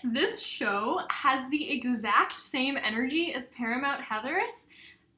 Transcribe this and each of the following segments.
This show has the exact same energy as Paramount Heathers,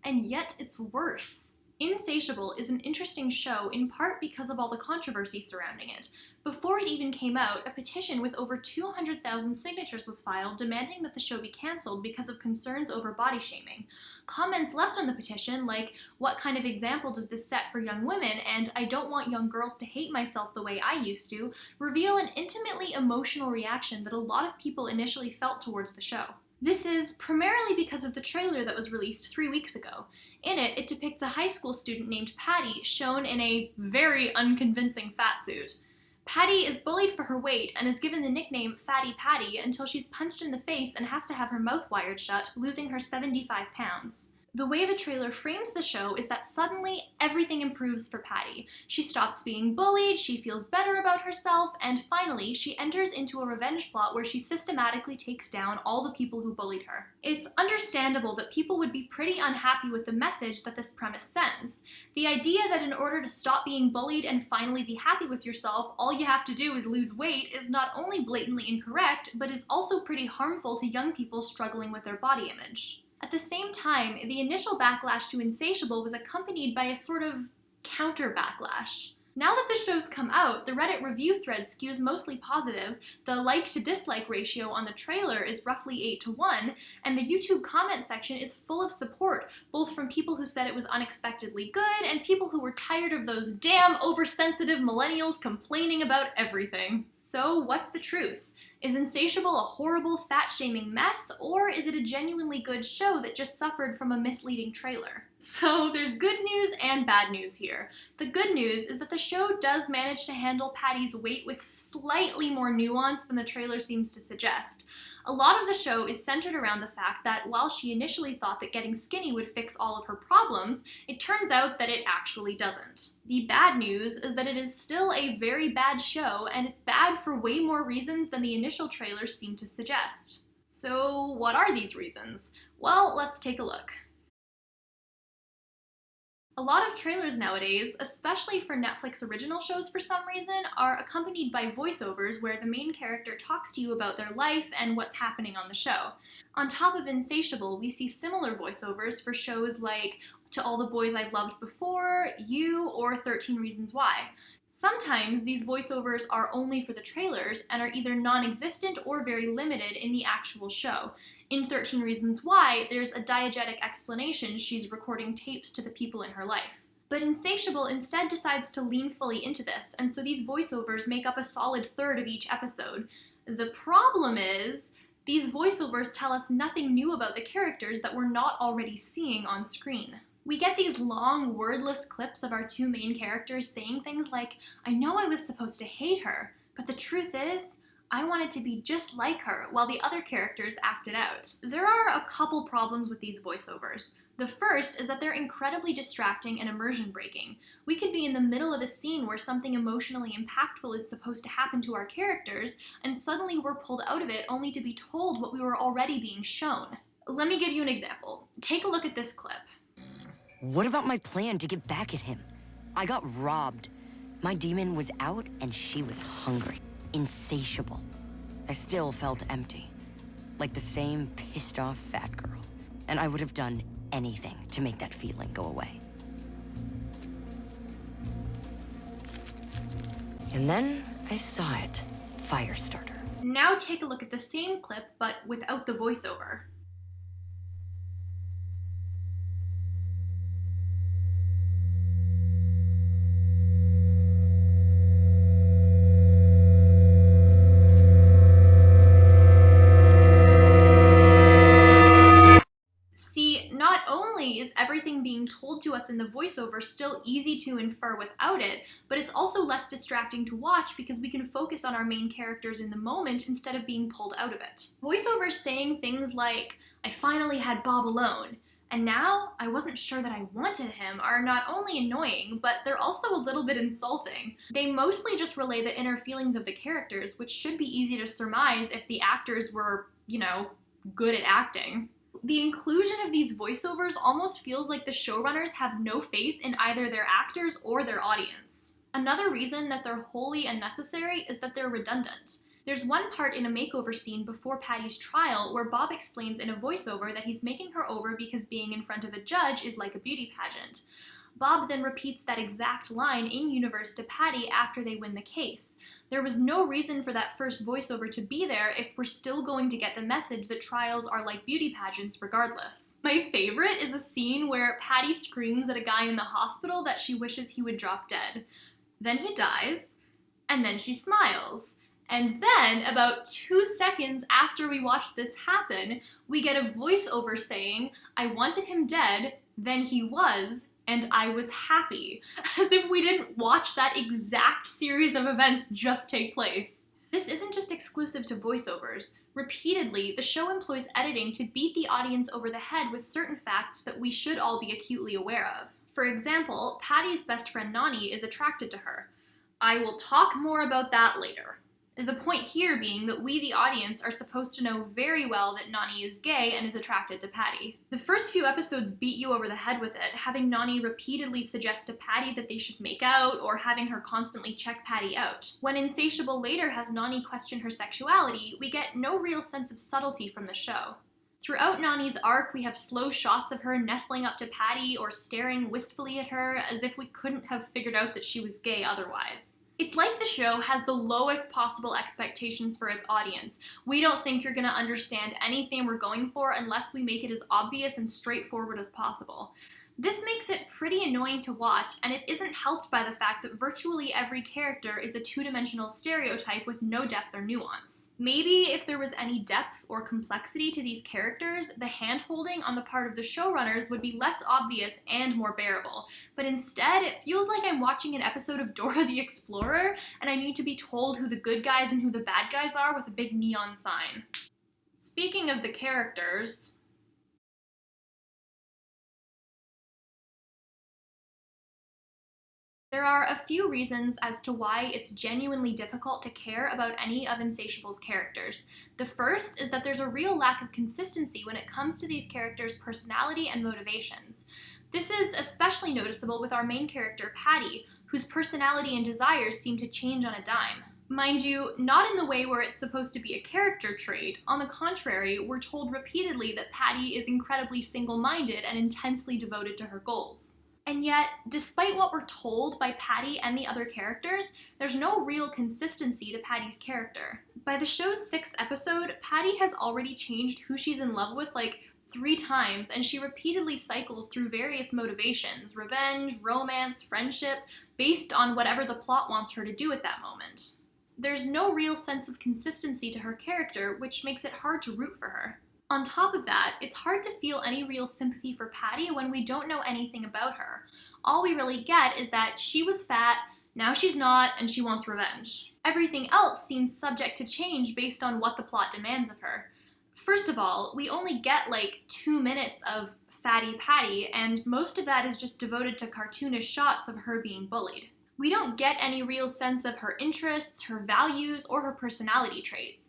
and yet it's worse. Insatiable is an interesting show in part because of all the controversy surrounding it. Before it even came out, a petition with over 200,000 signatures was filed demanding that the show be cancelled because of concerns over body shaming. Comments left on the petition, like, "What kind of example does this set for young women?" and "I don't want young girls to hate myself the way I used to," reveal an intimately emotional reaction that a lot of people initially felt towards the show. This is primarily because of the trailer that was released 3 weeks ago. In it, it depicts a high school student named Patty shown in a very unconvincing fatsuit. Patty is bullied for her weight and is given the nickname Fatty Patty until she's punched in the face and has to have her mouth wired shut, losing her 75 pounds. The way the trailer frames the show is that suddenly everything improves for Patty. She stops being bullied, she feels better about herself, and finally she enters into a revenge plot where she systematically takes down all the people who bullied her. It's understandable that people would be pretty unhappy with the message that this premise sends. The idea that in order to stop being bullied and finally be happy with yourself, all you have to do is lose weight is not only blatantly incorrect, but is also pretty harmful to young people struggling with their body image. At the same time, the initial backlash to Insatiable was accompanied by a sort of counter-backlash. Now that the show's come out, the Reddit review thread skews mostly positive, the like-to-dislike ratio on the trailer is roughly 8-1, and the YouTube comment section is full of support, both from people who said it was unexpectedly good and people who were tired of those damn oversensitive millennials complaining about everything. So what's the truth? Is Insatiable a horrible, fat-shaming mess, or is it a genuinely good show that just suffered from a misleading trailer? So there's good news and bad news here. The good news is that the show does manage to handle Patty's weight with slightly more nuance than the trailer seems to suggest. A lot of the show is centered around the fact that while she initially thought that getting skinny would fix all of her problems, it turns out that it actually doesn't. The bad news is that it is still a very bad show, and it's bad for way more reasons than the initial trailers seem to suggest. So what are these reasons? Well, let's take a look. A lot of trailers nowadays, especially for Netflix original shows for some reason, are accompanied by voiceovers where the main character talks to you about their life and what's happening on the show. On top of Insatiable, we see similar voiceovers for shows like To All the Boys I've Loved Before, You, or 13 Reasons Why. Sometimes these voiceovers are only for the trailers and are either non-existent or very limited in the actual show. In 13 Reasons Why, there's a diegetic explanation she's recording tapes to the people in her life. But Insatiable instead decides to lean fully into this, and so these voiceovers make up a solid third of each episode. The problem is, these voiceovers tell us nothing new about the characters that we're not already seeing on screen. We get these long, wordless clips of our two main characters saying things like, "I know I was supposed to hate her, but the truth is, I wanted to be just like her," while the other characters act it out. There are a couple problems with these voiceovers. The first is that they're incredibly distracting and immersion breaking. We could be in the middle of a scene where something emotionally impactful is supposed to happen to our characters, and suddenly we're pulled out of it only to be told what we were already being shown. Let me give you an example. Take a look at this clip. What about my plan to get back at him? I got robbed. My demon was out and she was hungry. Insatiable. I still felt empty. Like the same pissed off fat girl. And I would have done anything to make that feeling go away. And then I saw it. Firestarter. Now take a look at the same clip, but without the voiceover. See, not only is everything being told to us in the voiceover still easy to infer without it, but it's also less distracting to watch because we can focus on our main characters in the moment instead of being pulled out of it. Voiceovers saying things like, "I finally had Bob alone," and now I wasn't sure that I wanted him are not only annoying, but they're also a little bit insulting. They mostly just relay the inner feelings of the characters, which should be easy to surmise if the actors were, good at acting. The inclusion of these voiceovers almost feels like the showrunners have no faith in either their actors or their audience. Another reason that they're wholly unnecessary is that they're redundant. There's one part in a makeover scene before Patty's trial where Bob explains in a voiceover that he's making her over because being in front of a judge is like a beauty pageant. Bob then repeats that exact line in-universe to Patty after they win the case. There was no reason for that first voiceover to be there if we're still going to get the message that trials are like beauty pageants regardless. My favorite is a scene where Patty screams at a guy in the hospital that she wishes he would drop dead. Then he dies, and then she smiles. And then, about 2 seconds after we watch this happen, we get a voiceover saying, "I wanted him dead, then he was, and I was happy," as if we didn't watch that exact series of events just take place. This isn't just exclusive to voiceovers. Repeatedly, the show employs editing to beat the audience over the head with certain facts that we should all be acutely aware of. For example, Patty's best friend Nani is attracted to her. I will talk more about that later. The point here being that we, the audience, are supposed to know very well that Nani is gay and is attracted to Patty. The first few episodes beat you over the head with it, having Nani repeatedly suggest to Patty that they should make out, or having her constantly check Patty out. When Insatiable later has Nani question her sexuality, we get no real sense of subtlety from the show. Throughout Nani's arc, we have slow shots of her nestling up to Patty or staring wistfully at her as if we couldn't have figured out that she was gay otherwise. It's like the show has the lowest possible expectations for its audience. We don't think you're gonna understand anything we're going for unless we make it as obvious and straightforward as possible. This makes it pretty annoying to watch, and it isn't helped by the fact that virtually every character is a two-dimensional stereotype with no depth or nuance. Maybe if there was any depth or complexity to these characters, the hand-holding on the part of the showrunners would be less obvious and more bearable. But instead, it feels like I'm watching an episode of Dora the Explorer, and I need to be told who the good guys and who the bad guys are with a big neon sign. Speaking of the characters, there are a few reasons as to why it's genuinely difficult to care about any of Insatiable's characters. The first is that there's a real lack of consistency when it comes to these characters' personality and motivations. This is especially noticeable with our main character, Patty, whose personality and desires seem to change on a dime. Mind you, not in the way where it's supposed to be a character trait. On the contrary, we're told repeatedly that Patty is incredibly single-minded and intensely devoted to her goals. And yet, despite what we're told by Patty and the other characters, there's no real consistency to Patty's character. By the show's 6th episode, Patty has already changed who she's in love with like 3 times, and she repeatedly cycles through various motivations: revenge, romance, friendship, based on whatever the plot wants her to do at that moment. There's no real sense of consistency to her character, which makes it hard to root for her. On top of that, it's hard to feel any real sympathy for Patty when we don't know anything about her. All we really get is that she was fat, now she's not, and she wants revenge. Everything else seems subject to change based on what the plot demands of her. First of all, we only get like 2 minutes of Fatty Patty, and most of that is just devoted to cartoonish shots of her being bullied. We don't get any real sense of her interests, her values, or her personality traits.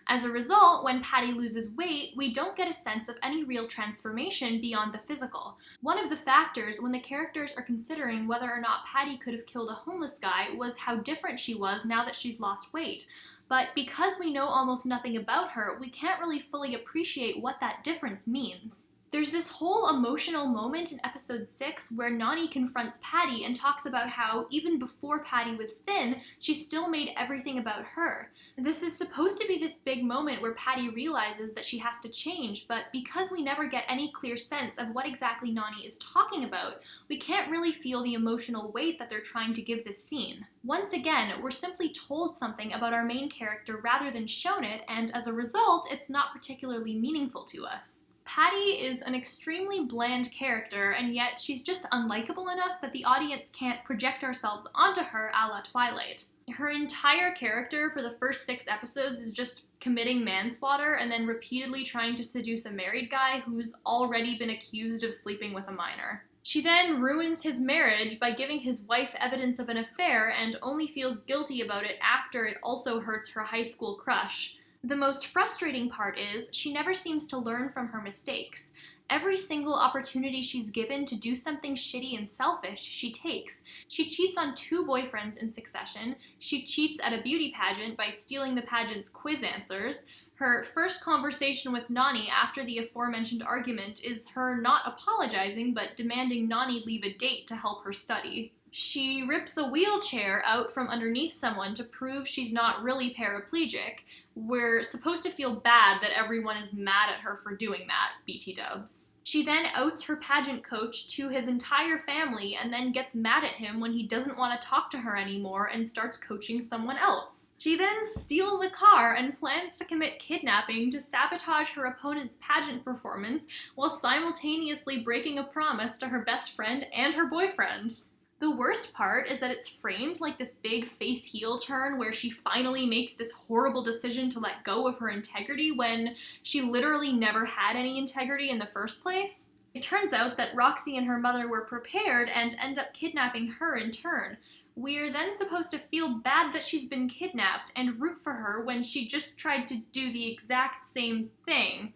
As a result, when Patty loses weight, we don't get a sense of any real transformation beyond the physical. One of the factors when the characters are considering whether or not Patty could have killed a homeless guy was how different she was now that she's lost weight. But because we know almost nothing about her, we can't really fully appreciate what that difference means. There's this whole emotional moment in episode 6 where Nani confronts Patty and talks about how, even before Patty was thin, she still made everything about her. This is supposed to be this big moment where Patty realizes that she has to change, but because we never get any clear sense of what exactly Nani is talking about, we can't really feel the emotional weight that they're trying to give this scene. Once again, we're simply told something about our main character rather than shown it, and as a result, it's not particularly meaningful to us. Patty is an extremely bland character, and yet she's just unlikable enough that the audience can't project ourselves onto her a la Twilight. Her entire character for the first 6 episodes is just committing manslaughter and then repeatedly trying to seduce a married guy who's already been accused of sleeping with a minor. She then ruins his marriage by giving his wife evidence of an affair and only feels guilty about it after it also hurts her high school crush. The most frustrating part is she never seems to learn from her mistakes. Every single opportunity she's given to do something shitty and selfish, she takes. She cheats on 2 boyfriends in succession. She cheats at a beauty pageant by stealing the pageant's quiz answers. Her first conversation with Nani after the aforementioned argument is her not apologizing, but demanding Nani leave a date to help her study. She rips a wheelchair out from underneath someone to prove she's not really paraplegic. We're supposed to feel bad that everyone is mad at her for doing that, BT dubs. She then outs her pageant coach to his entire family and then gets mad at him when he doesn't want to talk to her anymore and starts coaching someone else. She then steals a car and plans to commit kidnapping to sabotage her opponent's pageant performance while simultaneously breaking a promise to her best friend and her boyfriend. The worst part is that it's framed like this big face heel turn where she finally makes this horrible decision to let go of her integrity when she literally never had any integrity in the first place. It turns out that Roxy and her mother were prepared and end up kidnapping her in turn. We're then supposed to feel bad that she's been kidnapped and root for her when she just tried to do the exact same thing.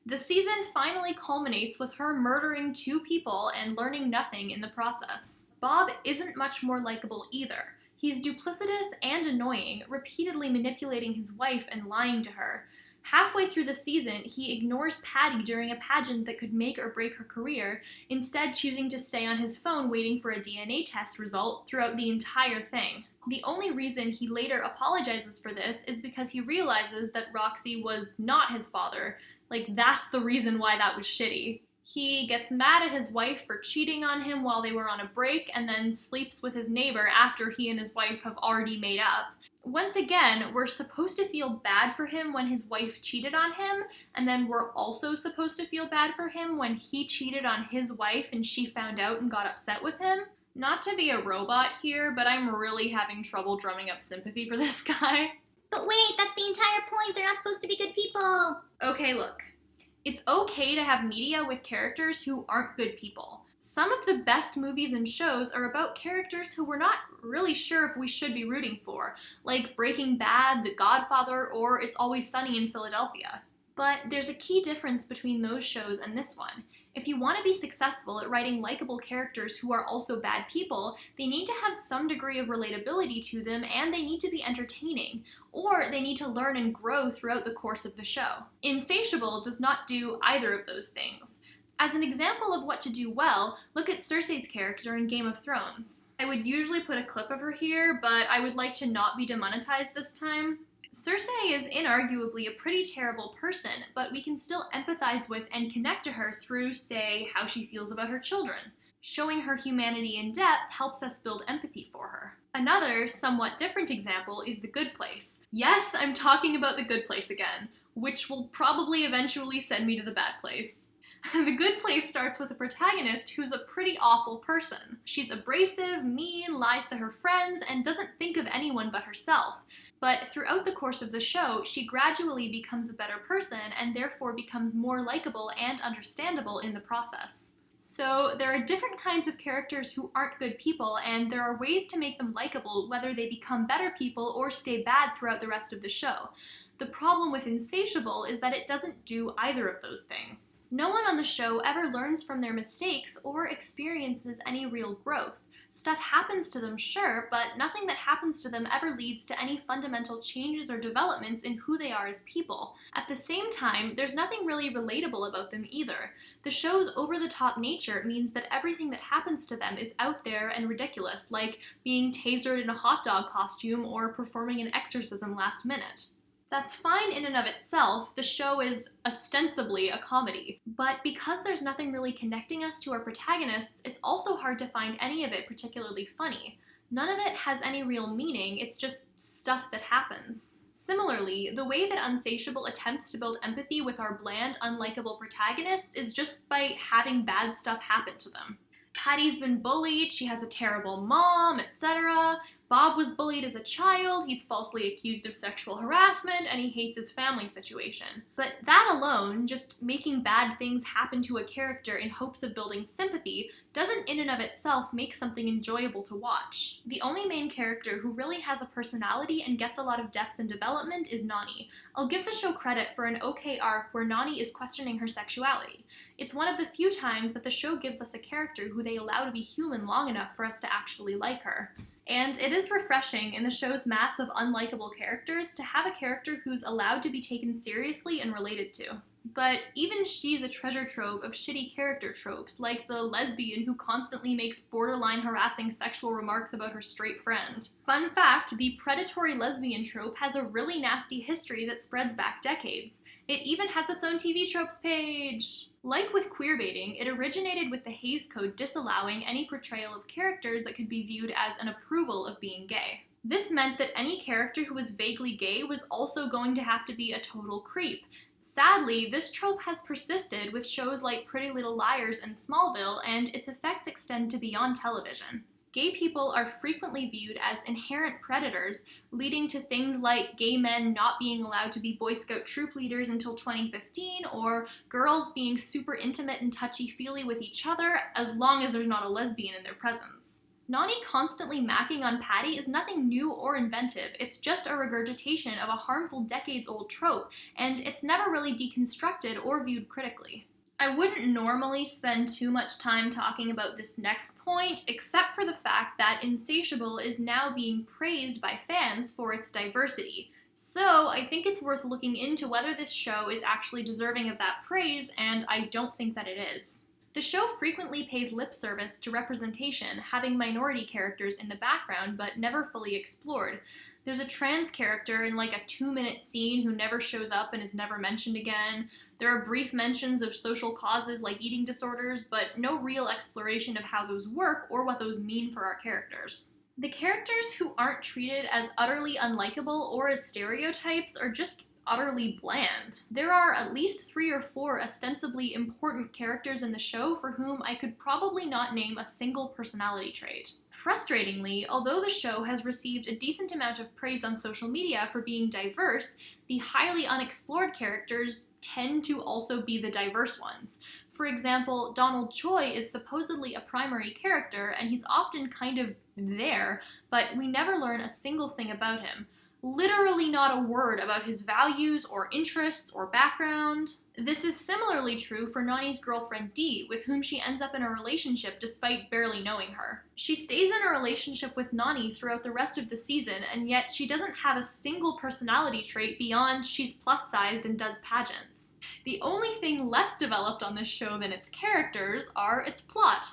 The season finally culminates with her murdering 2 people and learning nothing in the process. Bob isn't much more likable either. He's duplicitous and annoying, repeatedly manipulating his wife and lying to her. Halfway through the season, he ignores Patty during a pageant that could make or break her career, instead choosing to stay on his phone waiting for a DNA test result throughout the entire thing. The only reason he later apologizes for this is because he realizes that Roxy was not his father. Like, that's the reason why that was shitty. He gets mad at his wife for cheating on him while they were on a break and then sleeps with his neighbor after he and his wife have already made up. Once again, we're supposed to feel bad for him when his wife cheated on him, and then we're also supposed to feel bad for him when he cheated on his wife and she found out and got upset with him. Not to be a robot here, but I'm really having trouble drumming up sympathy for this guy. But wait, that's the entire point. They're not supposed to be good people. Okay, look. It's okay to have media with characters who aren't good people. Some of the best movies and shows are about characters who we're not really sure if we should be rooting for, like Breaking Bad, The Godfather, or It's Always Sunny in Philadelphia. But there's a key difference between those shows and this one. If you want to be successful at writing likable characters who are also bad people, they need to have some degree of relatability to them and they need to be entertaining, or they need to learn and grow throughout the course of the show. Insatiable does not do either of those things. As an example of what to do well, look at Cersei's character in Game of Thrones. I would usually put a clip of her here, but I would like to not be demonetized this time. Cersei is inarguably a pretty terrible person, but we can still empathize with and connect to her through, say, how she feels about her children. Showing her humanity in depth helps us build empathy for her. Another, somewhat different example is The Good Place. Yes, I'm talking about The Good Place again, which will probably eventually send me to The Bad Place. The Good Place starts with a protagonist who's a pretty awful person. She's abrasive, mean, lies to her friends, and doesn't think of anyone but herself. But throughout the course of the show, she gradually becomes a better person and therefore becomes more likable and understandable in the process. So there are different kinds of characters who aren't good people, and there are ways to make them likable whether they become better people or stay bad throughout the rest of the show. The problem with Insatiable is that it doesn't do either of those things. No one on the show ever learns from their mistakes or experiences any real growth. Stuff happens to them, sure, but nothing that happens to them ever leads to any fundamental changes or developments in who they are as people. At the same time, there's nothing really relatable about them either. The show's over-the-top nature means that everything that happens to them is out there and ridiculous, like being tasered in a hot dog costume or performing an exorcism last minute. That's fine in and of itself, the show is ostensibly a comedy, but because there's nothing really connecting us to our protagonists, it's also hard to find any of it particularly funny. None of it has any real meaning, it's just stuff that happens. Similarly, the way that Insatiable attempts to build empathy with our bland, unlikable protagonists is just by having bad stuff happen to them. Patty's been bullied, she has a terrible mom, etc., Bob was bullied as a child, he's falsely accused of sexual harassment, and he hates his family situation. But that alone, just making bad things happen to a character in hopes of building sympathy, doesn't in and of itself make something enjoyable to watch. The only main character who really has a personality and gets a lot of depth and development is Nani. I'll give the show credit for an okay arc where Nani is questioning her sexuality. It's one of the few times that the show gives us a character who they allow to be human long enough for us to actually like her. And it is refreshing in the show's mass of unlikable characters to have a character who's allowed to be taken seriously and related to. But even she's a treasure trove of shitty character tropes, like the lesbian who constantly makes borderline harassing sexual remarks about her straight friend. Fun fact, the predatory lesbian trope has a really nasty history that spreads back decades. It even has its own TV tropes page! Like with queerbaiting, it originated with the Hays Code disallowing any portrayal of characters that could be viewed as an approval of being gay. This meant that any character who was vaguely gay was also going to have to be a total creep. Sadly, this trope has persisted with shows like Pretty Little Liars and Smallville, and its effects extend to beyond television. Gay people are frequently viewed as inherent predators, leading to things like gay men not being allowed to be Boy Scout troop leaders until 2015, or girls being super intimate and touchy-feely with each other as long as there's not a lesbian in their presence. Nani constantly macking on Patty is nothing new or inventive, it's just a regurgitation of a harmful decades-old trope, and it's never really deconstructed or viewed critically. I wouldn't normally spend too much time talking about this next point, except for the fact that Insatiable is now being praised by fans for its diversity. So I think it's worth looking into whether this show is actually deserving of that praise, and I don't think that it is. The show frequently pays lip service to representation, having minority characters in the background but never fully explored. There's a trans character in like a 2-minute scene who never shows up and is never mentioned again. There are brief mentions of social causes like eating disorders, but no real exploration of how those work or what those mean for our characters. The characters who aren't treated as utterly unlikable or as stereotypes are just utterly bland. There are at least 3 or 4 ostensibly important characters in the show for whom I could probably not name a single personality trait. Frustratingly, although the show has received a decent amount of praise on social media for being diverse, the highly unexplored characters tend to also be the diverse ones. For example, Donald Choi is supposedly a primary character, and he's often kind of there, but we never learn a single thing about him. Literally not a word about his values or interests or background. This is similarly true for Nani's girlfriend Dee, with whom she ends up in a relationship despite barely knowing her. She stays in a relationship with Nani throughout the rest of the season, and yet she doesn't have a single personality trait beyond she's plus-sized and does pageants. The only thing less developed on this show than its characters are its plot.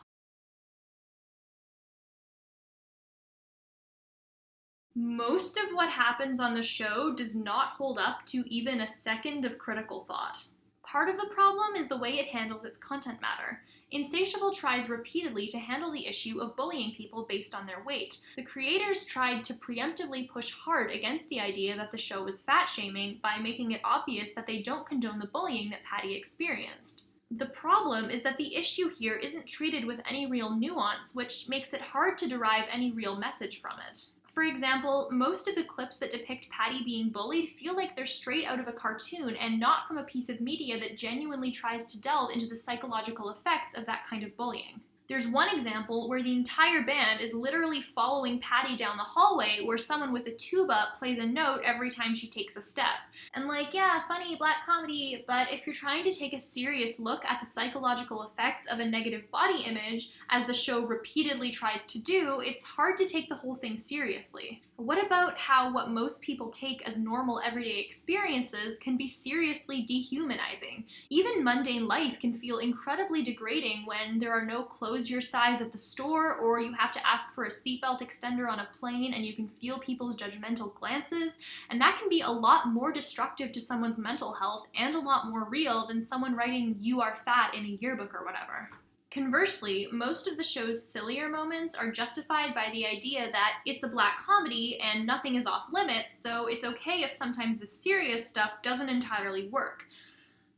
Most of what happens on the show does not hold up to even a second of critical thought. Part of the problem is the way it handles its content matter. Insatiable tries repeatedly to handle the issue of bullying people based on their weight. The creators tried to preemptively push hard against the idea that the show was fat-shaming by making it obvious that they don't condone the bullying that Patty experienced. The problem is that the issue here isn't treated with any real nuance, which makes it hard to derive any real message from it. For example, most of the clips that depict Patty being bullied feel like they're straight out of a cartoon and not from a piece of media that genuinely tries to delve into the psychological effects of that kind of bullying. There's one example where the entire band is literally following Patty down the hallway where someone with a tuba plays a note every time she takes a step. And like, yeah, funny, black comedy, but if you're trying to take a serious look at the psychological effects of a negative body image, as the show repeatedly tries to do, it's hard to take the whole thing seriously. What about how what most people take as normal everyday experiences can be seriously dehumanizing? Even mundane life can feel incredibly degrading when there are no clothes your size at the store, or you have to ask for a seatbelt extender on a plane and you can feel people's judgmental glances, and that can be a lot more destructive to someone's mental health and a lot more real than someone writing "you are fat" in a yearbook or whatever. Conversely, most of the show's sillier moments are justified by the idea that it's a black comedy and nothing is off limits, so it's okay if sometimes the serious stuff doesn't entirely work.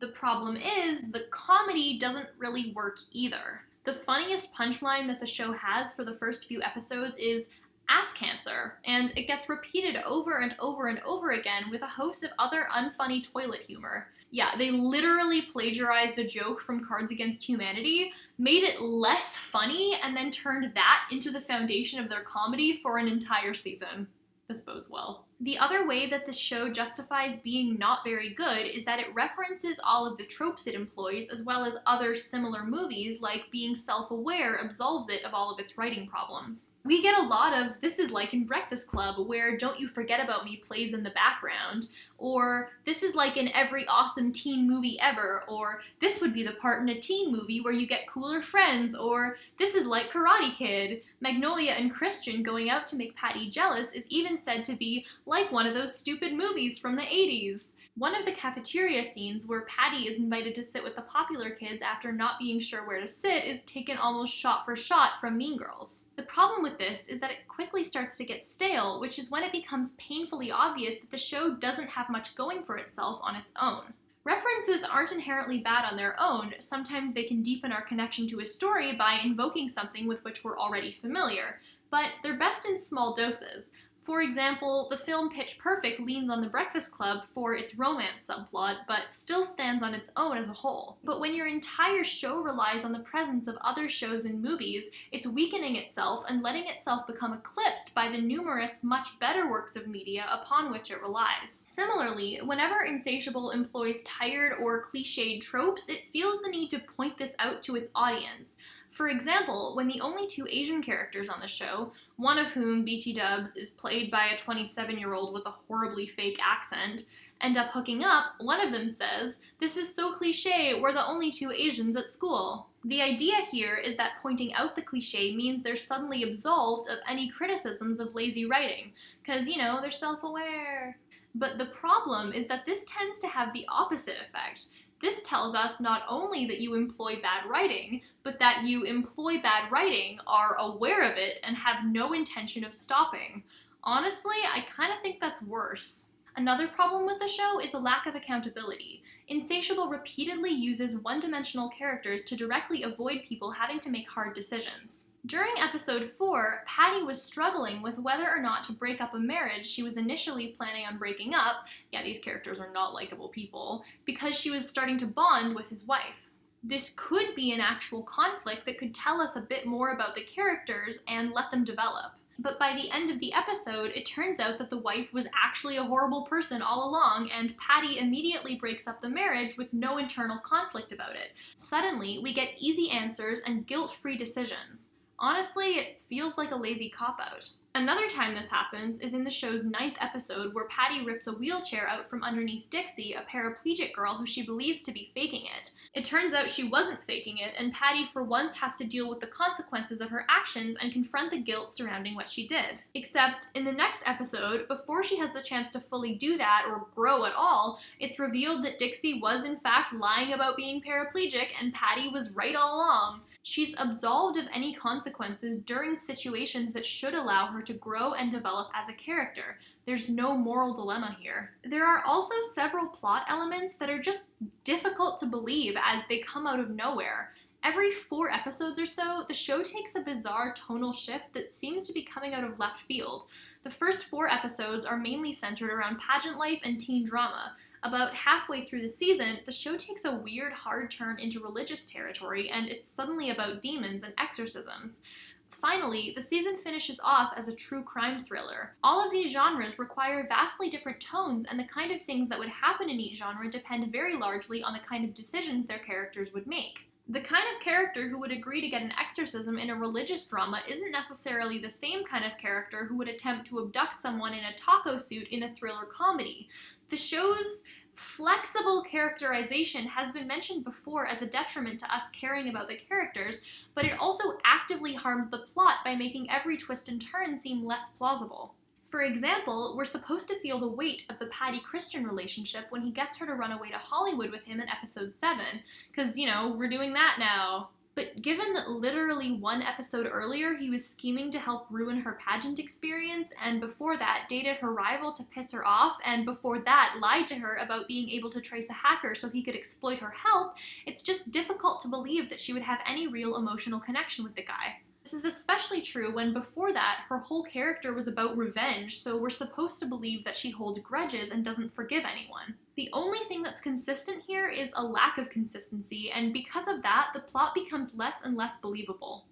The problem is, the comedy doesn't really work either. The funniest punchline that the show has for the first few episodes is, ass cancer, and it gets repeated over and over and over again with a host of other unfunny toilet humor. Yeah, they literally plagiarized a joke from Cards Against Humanity, made it less funny, and then turned that into the foundation of their comedy for an entire season. This bodes well. The other way that this show justifies being not very good is that it references all of the tropes it employs, as well as other similar movies, like being self-aware absolves it of all of its writing problems. We get a lot of "this is like in Breakfast Club," where "Don't You Forget About Me" plays in the background, or "this is like in every awesome teen movie ever," or "this would be the part in a teen movie where you get cooler friends," or "this is like Karate Kid." Magnolia and Christian going out to make Patty jealous is even said to be like one of those stupid movies from the 80s. One of the cafeteria scenes where Patty is invited to sit with the popular kids after not being sure where to sit is taken almost shot for shot from Mean Girls. The problem with this is that it quickly starts to get stale, which is when it becomes painfully obvious that the show doesn't have much going for itself on its own. References aren't inherently bad on their own. Sometimes they can deepen our connection to a story by invoking something with which we're already familiar, but they're best in small doses. For example, the film Pitch Perfect leans on The Breakfast Club for its romance subplot, but still stands on its own as a whole. But when your entire show relies on the presence of other shows and movies, it's weakening itself and letting itself become eclipsed by the numerous, much better works of media upon which it relies. Similarly, whenever Insatiable employs tired or cliched tropes, it feels the need to point this out to its audience. For example, when the only two Asian characters on the show, one of whom, BT Dubs, is played by a 27-year-old with a horribly fake accent, end up hooking up, one of them says, "This is so cliche, we're the only two Asians at school." The idea here is that pointing out the cliche means they're suddenly absolved of any criticisms of lazy writing, because, they're self-aware. But the problem is that this tends to have the opposite effect. This tells us not only that you employ bad writing, but that you employ bad writing, are aware of it, and have no intention of stopping. Honestly, I kind of think that's worse. Another problem with the show is a lack of accountability. Insatiable repeatedly uses one-dimensional characters to directly avoid people having to make hard decisions. During episode 4, Patty was struggling with whether or not to break up a marriage she was initially planning on breaking up, yeah, these characters are not likable people, because she was starting to bond with his wife. This could be an actual conflict that could tell us a bit more about the characters and let them develop. But by the end of the episode, it turns out that the wife was actually a horrible person all along, and Patty immediately breaks up the marriage with no internal conflict about it. Suddenly, we get easy answers and guilt-free decisions. Honestly, it feels like a lazy cop-out. Another time this happens is in the show's 9th episode, where Patty rips a wheelchair out from underneath Dixie, a paraplegic girl who she believes to be faking it. It turns out she wasn't faking it, and Patty for once has to deal with the consequences of her actions and confront the guilt surrounding what she did. Except, in the next episode, before she has the chance to fully do that or grow at all, it's revealed that Dixie was in fact lying about being paraplegic and Patty was right all along. She's absolved of any consequences during situations that should allow her to grow and develop as a character. There's no moral dilemma here. There are also several plot elements that are just difficult to believe as they come out of nowhere. Every 4 episodes or so, the show takes a bizarre tonal shift that seems to be coming out of left field. The first 4 episodes are mainly centered around pageant life and teen drama. About halfway through the season, the show takes a weird hard turn into religious territory, and it's suddenly about demons and exorcisms. Finally, the season finishes off as a true crime thriller. All of these genres require vastly different tones, and the kind of things that would happen in each genre depend very largely on the kind of decisions their characters would make. The kind of character who would agree to get an exorcism in a religious drama isn't necessarily the same kind of character who would attempt to abduct someone in a taco suit in a thriller comedy. The show's flexible characterization has been mentioned before as a detriment to us caring about the characters, but it also actively harms the plot by making every twist and turn seem less plausible. For example, we're supposed to feel the weight of the Patty-Christian relationship when he gets her to run away to Hollywood with him in episode 7, because, we're doing that now. But given that literally 1 episode earlier he was scheming to help ruin her pageant experience, and before that dated her rival to piss her off, and before that lied to her about being able to trace a hacker so he could exploit her help, it's just difficult to believe that she would have any real emotional connection with the guy. This is especially true when before that, her whole character was about revenge, so we're supposed to believe that she holds grudges and doesn't forgive anyone. The only thing that's consistent here is a lack of consistency, and because of that, the plot becomes less and less believable.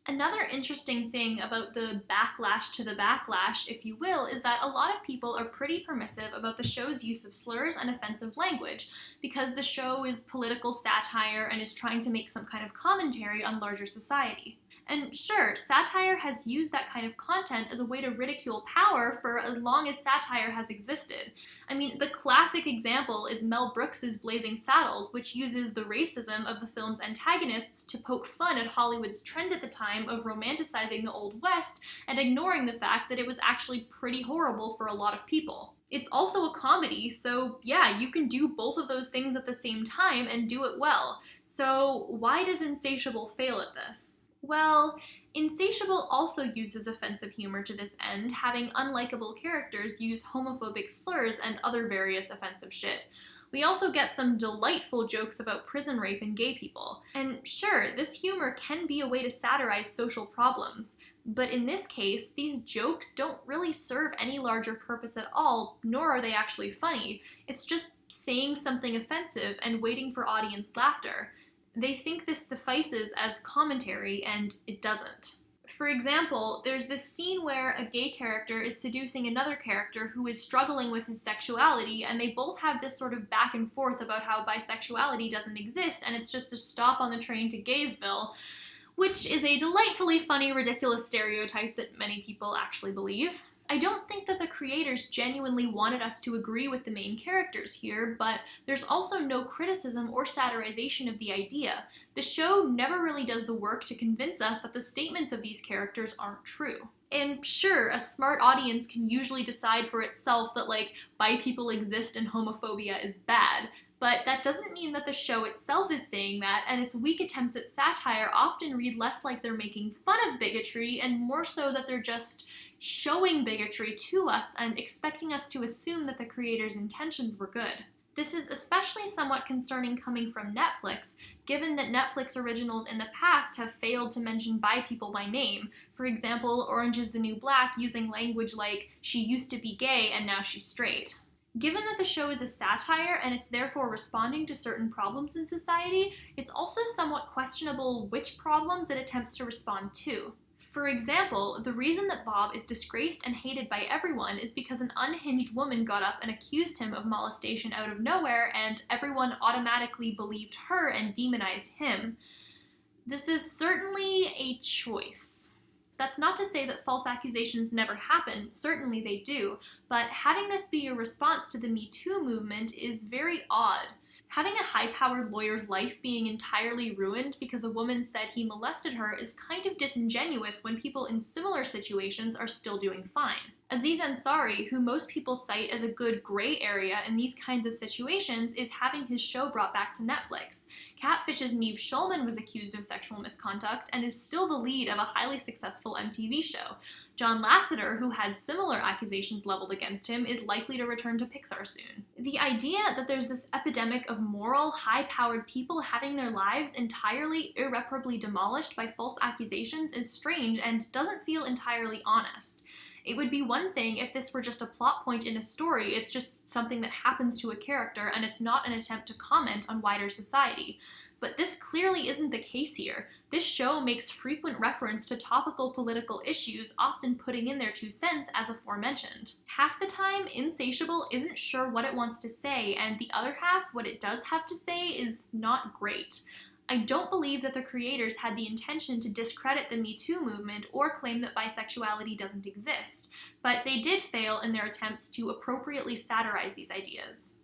Another interesting thing about the backlash to the backlash, if you will, is that a lot of people are pretty permissive about the show's use of slurs and offensive language, because the show is political satire and is trying to make some kind of commentary on larger society. And sure, satire has used that kind of content as a way to ridicule power for as long as satire has existed. I mean, the classic example is Mel Brooks's Blazing Saddles, which uses the racism of the film's antagonists to poke fun at Hollywood's trend at the time of romanticizing the Old West and ignoring the fact that it was actually pretty horrible for a lot of people. It's also a comedy, so yeah, you can do both of those things at the same time and do it well. So why does Insatiable fail at this? Well, Insatiable also uses offensive humor to this end, having unlikable characters use homophobic slurs and other various offensive shit. We also get some delightful jokes about prison rape and gay people. And sure, this humor can be a way to satirize social problems, but in this case, these jokes don't really serve any larger purpose at all, nor are they actually funny. It's just saying something offensive and waiting for audience laughter. They think this suffices as commentary, and it doesn't. For example, there's this scene where a gay character is seducing another character who is struggling with his sexuality, and they both have this sort of back and forth about how bisexuality doesn't exist, and it's just a stop on the train to Gaysville, which is a delightfully funny, ridiculous stereotype that many people actually believe. I don't think that the creators genuinely wanted us to agree with the main characters here, but there's also no criticism or satirization of the idea. The show never really does the work to convince us that the statements of these characters aren't true. And sure, a smart audience can usually decide for itself that, like, bi people exist and homophobia is bad, but that doesn't mean that the show itself is saying that, and its weak attempts at satire often read less like they're making fun of bigotry and more so that they're just showing bigotry to us and expecting us to assume that the creators' intentions were good. This is especially somewhat concerning coming from Netflix, given that Netflix originals in the past have failed to mention bi people by name. For example, Orange is the New Black using language like, she used to be gay and now she's straight. Given that the show is a satire and it's therefore responding to certain problems in society, it's also somewhat questionable which problems it attempts to respond to. For example, the reason that Bob is disgraced and hated by everyone is because an unhinged woman got up and accused him of molestation out of nowhere, and everyone automatically believed her and demonized him. This is certainly a choice. That's not to say that false accusations never happen, certainly they do, but having this be a response to the Me Too movement is very odd. Having a high-powered lawyer's life being entirely ruined because a woman said he molested her is kind of disingenuous when people in similar situations are still doing fine. Aziz Ansari, who most people cite as a good gray area in these kinds of situations, is having his show brought back to Netflix. Catfish's Nev Schulman was accused of sexual misconduct and is still the lead of a highly successful MTV show. John Lasseter, who had similar accusations leveled against him, is likely to return to Pixar soon. The idea that there's this epidemic of moral, high-powered people having their lives entirely irreparably demolished by false accusations is strange and doesn't feel entirely honest. It would be one thing if this were just a plot point in a story, it's just something that happens to a character and it's not an attempt to comment on wider society. But this clearly isn't the case here. This show makes frequent reference to topical political issues, often putting in their 2 cents as aforementioned. Half the time, Insatiable isn't sure what it wants to say, and the other half, what it does have to say, is not great. I don't believe that the creators had the intention to discredit the Me Too movement or claim that bisexuality doesn't exist, but they did fail in their attempts to appropriately satirize these ideas.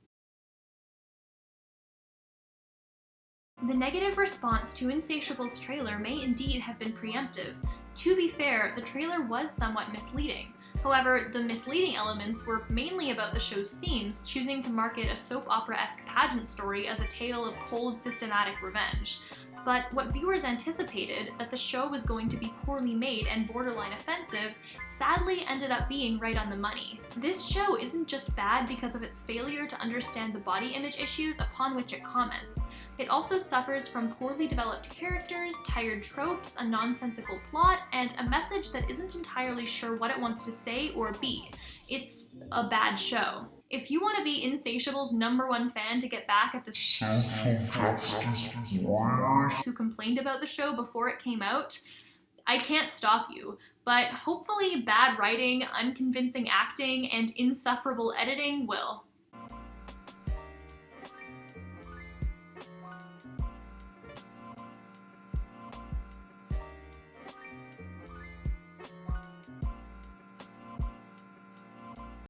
The negative response to Insatiable's trailer may indeed have been preemptive. To be fair, the trailer was somewhat misleading. However, the misleading elements were mainly about the show's themes, choosing to market a soap opera-esque pageant story as a tale of cold, systematic revenge. But what viewers anticipated, that the show was going to be poorly made and borderline offensive, sadly ended up being right on the money. This show isn't just bad because of its failure to understand the body image issues upon which it comments. It also suffers from poorly developed characters, tired tropes, a nonsensical plot, and a message that isn't entirely sure what it wants to say or be. It's a bad show. If you want to be Insatiable's #1 fan to get back at the social justice warriors who complained about the show before it came out, I can't stop you, but hopefully bad writing, unconvincing acting, and insufferable editing will.